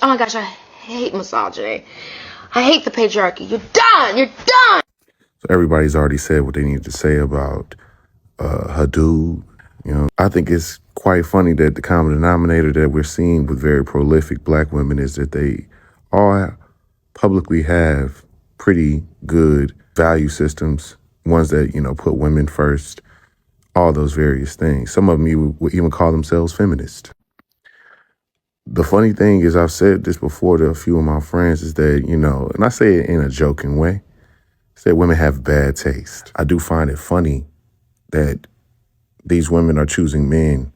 Oh my gosh, I hate misogyny. I hate the patriarchy. You're done. You're done. So everybody's already said what they need to say about her dude. I think it's quite funny that the common denominator that we're seeing with very prolific black women is that they all publicly have pretty good value systems, ones that, put women first, all those various things. Some of them would even call themselves feminist. The funny thing is, I've said this before to a few of my friends, is that, and I say it in a joking way, is that women have bad taste. I do find it funny that these women are choosing men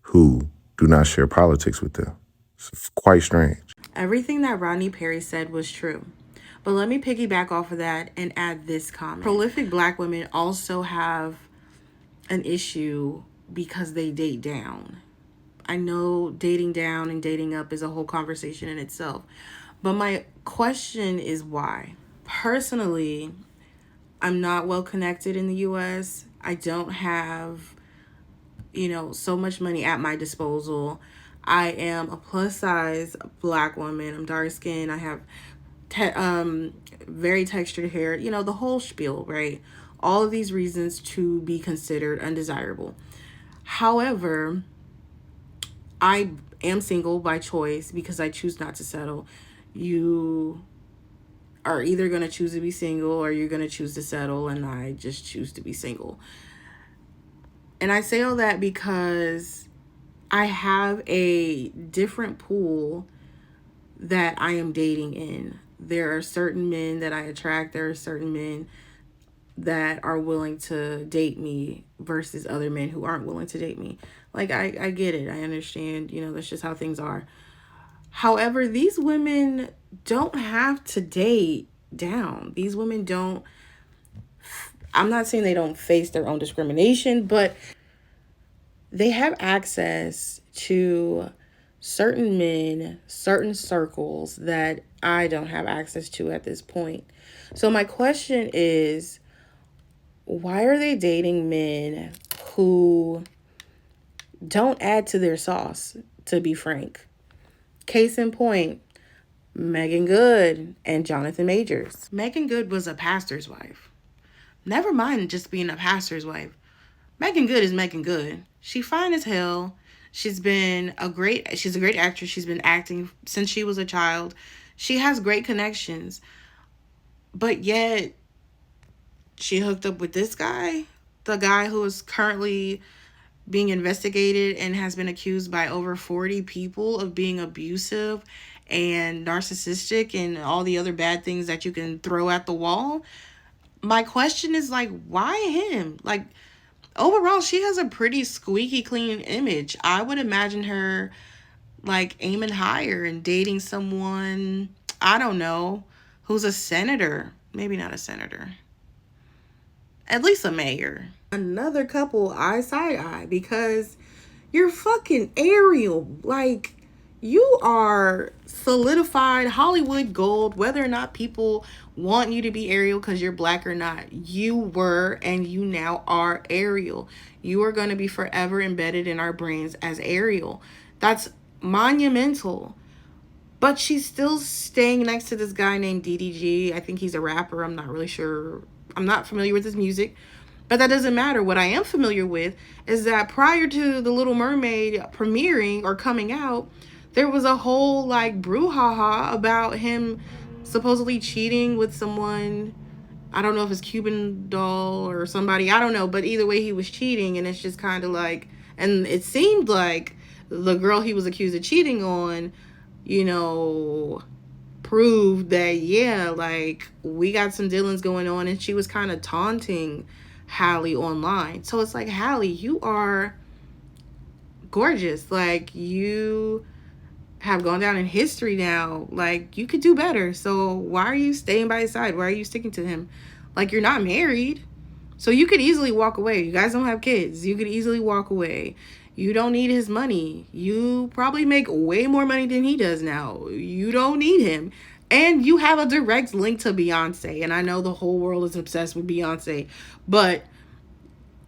who do not share politics with them. It's quite strange. Everything that Rodney Perry said was true. But let me piggyback off of that and add this comment. Prolific black women also have an issue because they date down. I know dating down and dating up is a whole conversation in itself. But my question is why? Personally, I'm not well connected in the US. I don't have, so much money at my disposal. I am a plus size black woman. I'm dark skinned. I have very textured hair, the whole spiel, right? All of these reasons to be considered undesirable. However, I am single by choice because I choose not to settle. You are either going to choose to be single or you're going to choose to settle, and I just choose to be single. And I say all that because I have a different pool that I am dating in. There are certain men that I attract. There are certain men that are willing to date me versus other men who aren't willing to date me. Like, I get it. I understand, that's just how things are. However, these women don't have to date down. These women don't, I'm not saying they don't face their own discrimination, but they have access to certain men, certain circles that I don't have access to at this point. So my question is, why are they dating men who don't add to their sauce, to be frank? Case in point, Megan Good and Jonathan Majors. Megan Good was a pastor's wife. Never mind just being a pastor's wife. Megan Good is Megan Good. She fine as hell. She's a great actress. She's been acting since she was a child. She has great connections. But yet she hooked up with this guy, the guy who is currently being investigated and has been accused by over 40 people of being abusive and narcissistic and all the other bad things that you can throw at the wall. My question is, like, why him? Like, overall, she has a pretty squeaky clean image. I would imagine her, like, aiming higher and dating someone, I don't know, who's a senator. Maybe not a senator. At least a mayor. Another couple eye side eye, because you're fucking Ariel. Like, you are solidified Hollywood gold, whether or not people want you to be Ariel because you're black or not. You were and you now are Ariel. You are going to be forever embedded in our brains as Ariel. That's monumental. But she's still staying next to this guy named DDG. I think he's a rapper. I'm not really sure. I'm not familiar with his music. But that doesn't matter. What I am familiar with is that prior to The Little Mermaid premiering or coming out, there was a whole like brouhaha about him supposedly cheating with someone. I don't know if it's Cuban doll or somebody. I don't know. But either way, he was cheating. And it's just kind of like, and it seemed like the girl he was accused of cheating on, proved that, yeah, like, we got some dealings going on. And she was kind of taunting Hallie online. So it's like, Hallie, you are gorgeous. Like, you have gone down in history now. Like, you could do better. So why are you staying by his side? Why are you sticking to him? Like, you're not married. So you could easily walk away. You guys don't have kids. You could easily walk away. You don't need his money. You probably make way more money than he does now. You don't need him. And you have a direct link to Beyonce. And I know the whole world is obsessed with Beyonce. But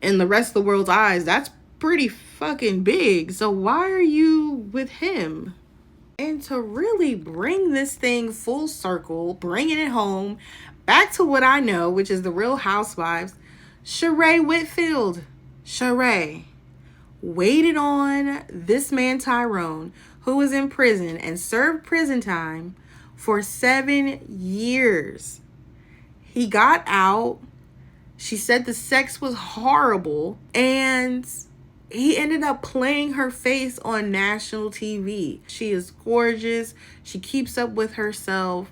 in the rest of the world's eyes, that's pretty fucking big. So why are you with him? And to really bring this thing full circle, bringing it home, back to what I know, which is the Real Housewives, Sheree Whitfield. Sheree waited on this man Tyrone, who was in prison and served prison time for 7 years. He got out. She said the sex was horrible, and he ended up playing her face on national TV. She is gorgeous. She keeps up with herself.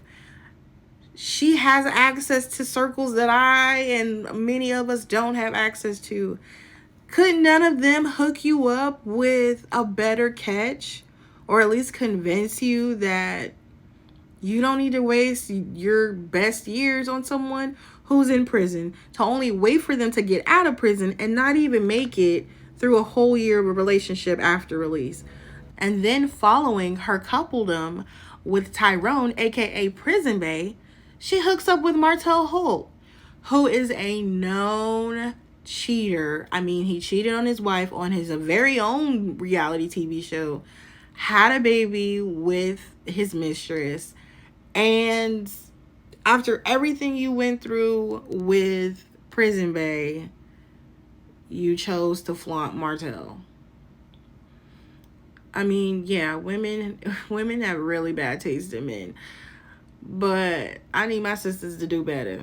She has access to circles that I and many of us don't have access to. Could none of them hook you up with a better catch, or at least convince you that you don't need to waste your best years on someone who's in prison to only wait for them to get out of prison and not even make it through a whole year of a relationship after release? And then following her coupledom with Tyrone, aka Prison Bae, she hooks up with Martell Holt, who is a known cheater. I mean, he cheated on his wife on his very own reality TV show, had a baby with his mistress, and after everything you went through with Prison Bae, you chose to flaunt Martell. I mean, yeah, women have really bad taste in men. But I need my sisters to do better.